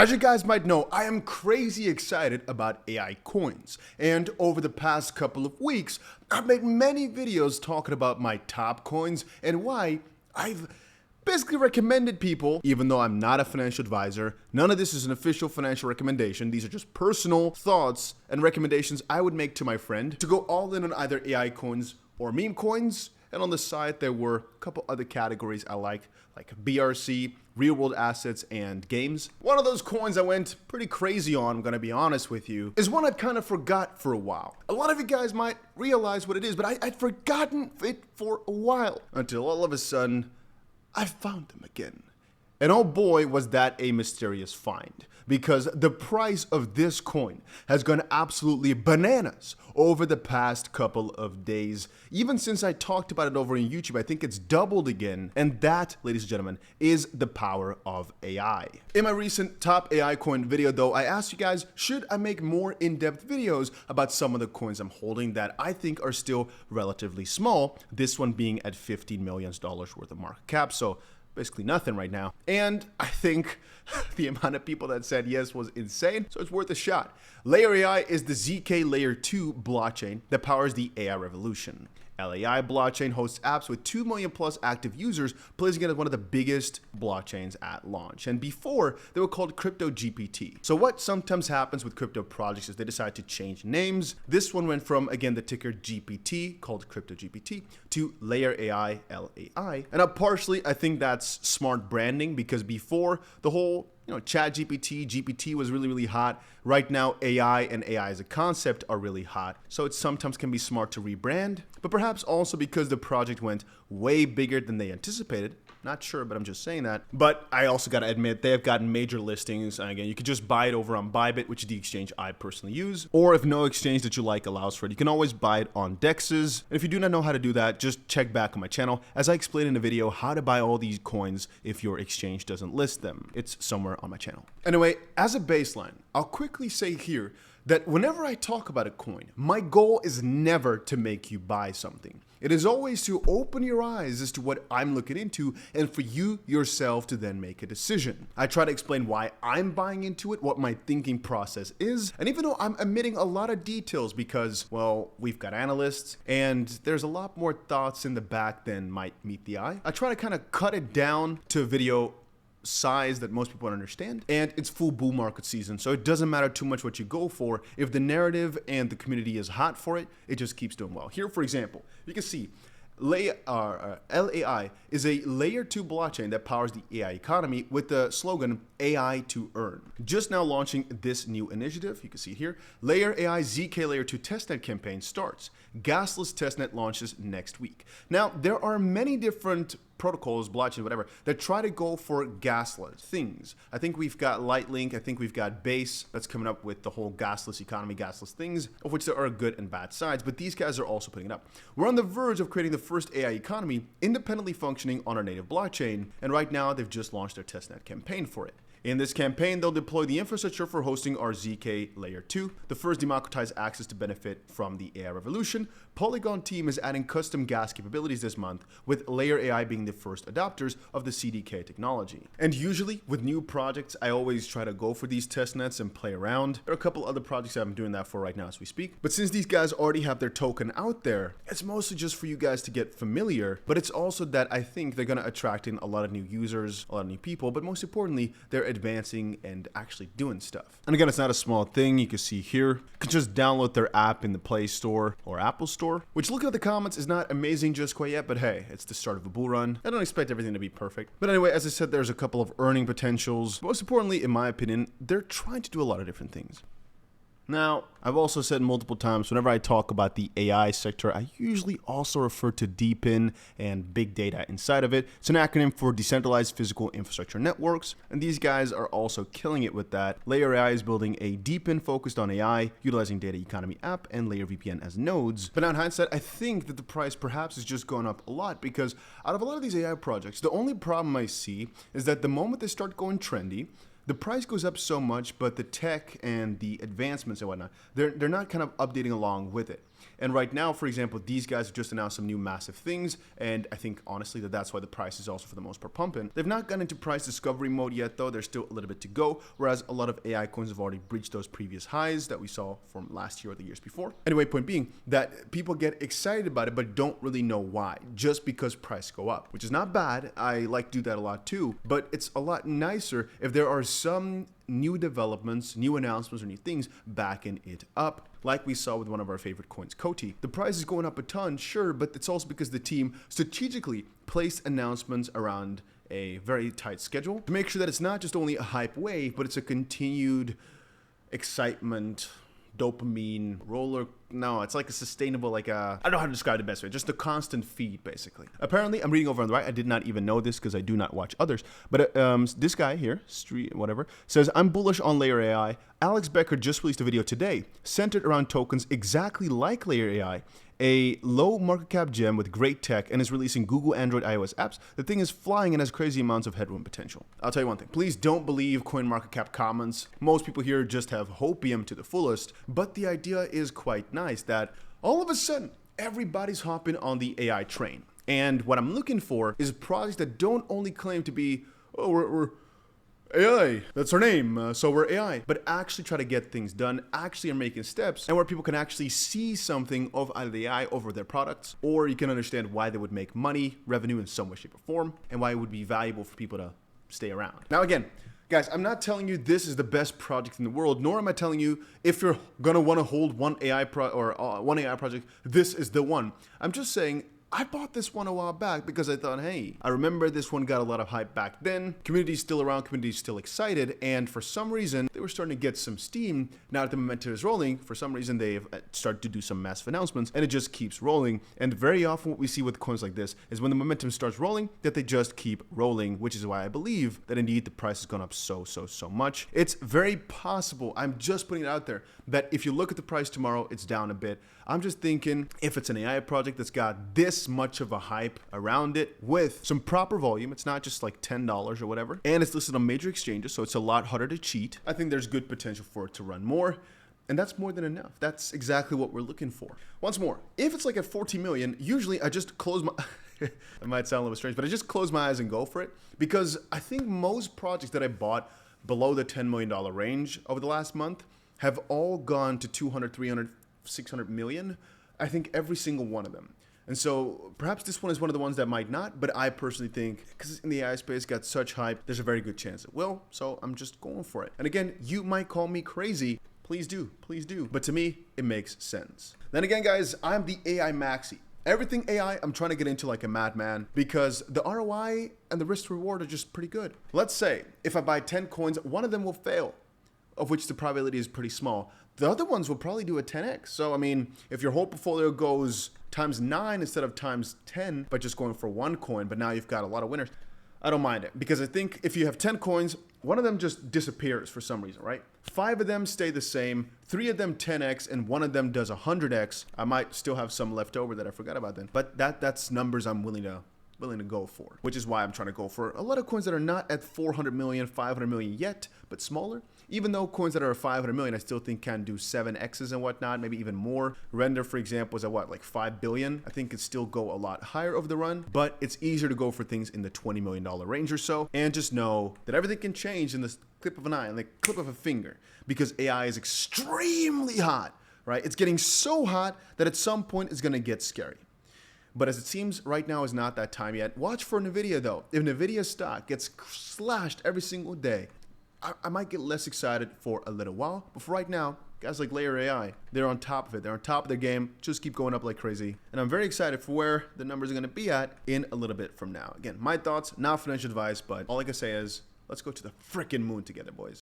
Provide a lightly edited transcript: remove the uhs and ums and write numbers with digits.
As you guys might know, I am crazy excited about AI coins, and over the past couple of weeks, I've made many videos talking about my top coins and why I've basically recommended people, even though I'm not a financial advisor. None of this is an official financial recommendation. These are just personal thoughts and recommendations I would make to my friend to go all in on either AI coins or meme coins. And on the side, there were a couple other categories I like BRC, real world assets, and games. One of those coins I went pretty crazy on, I'm gonna be honest with you, is one I'd kind of forgot for a while. A lot of you guys might realize what it is, but I'd forgotten it for a while until all of a sudden, I found them again. And oh boy, was that a mysterious find, because the price of this coin has gone absolutely bananas over the past couple of days. Even since I talked about it over on YouTube, I think it's doubled again. And that, ladies and gentlemen, is the power of AI. In my recent top AI coin video though, I asked you guys, should I make more in-depth videos about some of the coins I'm holding that I think are still relatively small, this one being at $15 million worth of market cap. So basically nothing right now. And I think the amount of people that said yes was insane, so it's worth a shot. Layer AI is the ZK Layer 2 blockchain that powers the AI revolution. LAI blockchain hosts apps with 2 million plus active users, placing it as one of the biggest blockchains at launch. And before, they were called Crypto GPT. So what sometimes happens with crypto projects is they decide to change names. This one went from, again, the ticker GPT, called Crypto GPT, to Layer AI, LAI. And partially, I think that's smart branding, because before, the whole Chat GPT was really hot. Right now, AI and AI as a concept are really hot. So it sometimes can be smart to rebrand, but perhaps also because the project went way bigger than they anticipated. Not sure, but I'm just saying that. But I also got to admit, they have gotten major listings. And again, you could just buy it over on Bybit, which is the exchange I personally use. Or if no exchange that you like allows for it, you can always buy it on DEXs. And if you do not know how to do that, just check back on my channel, as I explain in a video how to buy all these coins if your exchange doesn't list them. It's somewhere on my channel. Anyway, as a baseline, I'll quickly say here that whenever I talk about a coin, my goal is never to make you buy something. It is always to open your eyes as to what I'm looking into and for you yourself to then make a decision. I try to explain why I'm buying into it, what my thinking process is, and even though I'm omitting a lot of details because, well, we've got analysts and there's a lot more thoughts in the back than might meet the eye, I try to kind of cut it down to a video size that most people understand, and it's full bull market season, so it doesn't matter too much what you go for. If the narrative and the community is hot for it, it just keeps doing well. Here, for example, you can see LAI is a layer 2 blockchain that powers the AI economy with the slogan AI to earn. Just now launching this new initiative, you can see here, Layer AI ZK Layer 2 testnet campaign starts. Gasless testnet launches next week. Now, there are many different protocols, blockchain, whatever, that try to go for gasless things. I think we've got Lightlink, I think we've got Base that's coming up with the whole gasless economy, gasless things, of which there are good and bad sides, but these guys are also putting it up. We're on the verge of creating the first AI economy independently functioning on our native blockchain, and right now they've just launched their testnet campaign for it. In this campaign, they'll deploy the infrastructure for hosting our ZK Layer 2, the first democratized access to benefit from the AI revolution. Polygon team is adding custom gas capabilities this month, with Layer AI being the first adopters of the CDK technology. And usually, with new projects, I always try to go for these testnets and play around. There are a couple other projects I'm doing that for right now as we speak. But since these guys already have their token out there, it's mostly just for you guys to get familiar, but it's also that I think they're going to attract in a lot of new users, a lot of new people, but most importantly, they're advancing and actually doing stuff. And again, it's not a small thing. You can see here, you can just download their app in the Play Store or Apple Store, which, looking at the comments, is not amazing just quite yet, but hey, it's the start of a bull run. I don't expect everything to be perfect. But anyway, as I said, there's a couple of earning potentials. Most importantly, in my opinion, they're trying to do a lot of different things. Now, I've also said multiple times, whenever I talk about the AI sector, I usually also refer to DePIN and big data inside of it. It's an acronym for Decentralized Physical Infrastructure Networks, and these guys are also killing it with that. Layer AI is building a DePIN focused on AI, utilizing data economy app and Layer VPN as nodes. But now in hindsight, I think that the price perhaps has just gone up a lot, because out of a lot of these AI projects, the only problem I see is that the moment they start going trendy, the price goes up so much, but the tech and the advancements and whatnot, they're not kind of updating along with it. And right now, for example, these guys have just announced some new massive things, and I think honestly that's why the price is also for the most part pumping. They've not gotten into price discovery mode yet though. There's still a little bit to go, whereas a lot of AI coins have already breached those previous highs that we saw from last year or the years before. Anyway, point being that people get excited about it but don't really know why, just because price go up, which is not bad. I like to do that a lot too, but it's a lot nicer if there are some new developments, new announcements, or new things backing it up, like we saw with one of our favorite coins, 𝗂𝗂. The price is going up a ton, sure, but it's also because the team strategically placed announcements around a very tight schedule to make sure that it's not just only a hype wave, but it's a continued excitement, dopamine roller. No, it's like a sustainable, like a, I don't know how to describe it the best way, just a constant feed basically. Apparently, I'm reading over on the right, I did not even know this because I do not watch others, but this guy here, Street whatever, says, I'm bullish on Layer AI. Alex Becker just released a video today centered around tokens exactly like Layer AI, a low market cap gem with great tech, and is releasing Google, Android, iOS apps. The thing is flying and has crazy amounts of headroom potential. I'll tell you one thing, please don't believe CoinMarketCap comments. Most people here just have hopium to the fullest, but the idea is quite nice that all of a sudden everybody's hopping on the AI train. And what I'm looking for is projects that don't only claim to be, oh, we're AI, that's our name, so we're AI, but actually try to get things done, actually are making steps, and where people can actually see something of either the AI over their products, or you can understand why they would make money, revenue in some way, shape, or form, and why it would be valuable for people to stay around. Now again, guys, I'm not telling you this is the best project in the world, nor am I telling you if you're gonna want to hold one AI project, this is the one. I'm just saying, I bought this one a while back because I thought, hey, I remember this one got a lot of hype back then. Community's still around, community's still excited, and for some reason, they were starting to get some steam. Now that the momentum is rolling, for some reason, they've started to do some massive announcements, and it just keeps rolling. And very often what we see with coins like this is when the momentum starts rolling, that they just keep rolling, which is why I believe that indeed the price has gone up so much. It's very possible, I'm just putting it out there, that if you look at the price tomorrow, it's down a bit. I'm just thinking if it's an AI project that's got this much of a hype around it with some proper volume, it's not just like $10 or whatever, and it's listed on major exchanges, so it's a lot harder to cheat. I think there's good potential for it to run more, and that's more than enough. That's exactly what we're looking for. Once more, if it's like at 14 million, usually I just close my... it might sound a little strange, but I just close my eyes and go for it, because I think most projects that I bought below the $10 million range over the last month have all gone to 200, 300, 600 million. I think every single one of them. And so perhaps this one is one of the ones that might not, but I personally think because it's in the AI space, got such hype, there's a very good chance it will. So I'm just going for it. And again, you might call me crazy. Please do. Please do. But to me, it makes sense. Then again, guys, I'm the AI maxi. Everything AI, I'm trying to get into like a madman because the ROI and the risk to reward are just pretty good. Let's say if I buy 10 coins, one of them will fail, of which the probability is pretty small. The other ones will probably do a 10x. So, I mean, if your whole portfolio goes times 9 instead of times 10 by just going for one coin, but now you've got a lot of winners, I don't mind it. Because I think if you have 10 coins, one of them just disappears for some reason, right? 5 of them stay the same, 3 of them 10x, and 1 of them does 100x. I might still have some left over that I forgot about then. But that's numbers I'm willing to go for, which is why I'm trying to go for a lot of coins that are not at 400 million, 500 million yet, but smaller. Even though coins that are 500 million, I still think can do 7x's and whatnot, maybe even more. Render, for example, is at what, like 5 billion? I think it still go a lot higher over the run, but it's easier to go for things in the $20 million range or so, and just know that everything can change in the clip of an eye, in the clip of a finger, because AI is extremely hot, right? It's getting so hot that at some point it's gonna get scary. But as it seems right now is not that time yet. Watch for NVIDIA though. If NVIDIA stock gets slashed every single day, I might get less excited for a little while. But for right now, guys like Layer AI, they're on top of it. They're on top of their game. Just keep going up like crazy. And I'm very excited for where the numbers are going to be at in a little bit from now. Again, my thoughts, not financial advice, but all I can say is let's go to the frickin' moon together, boys.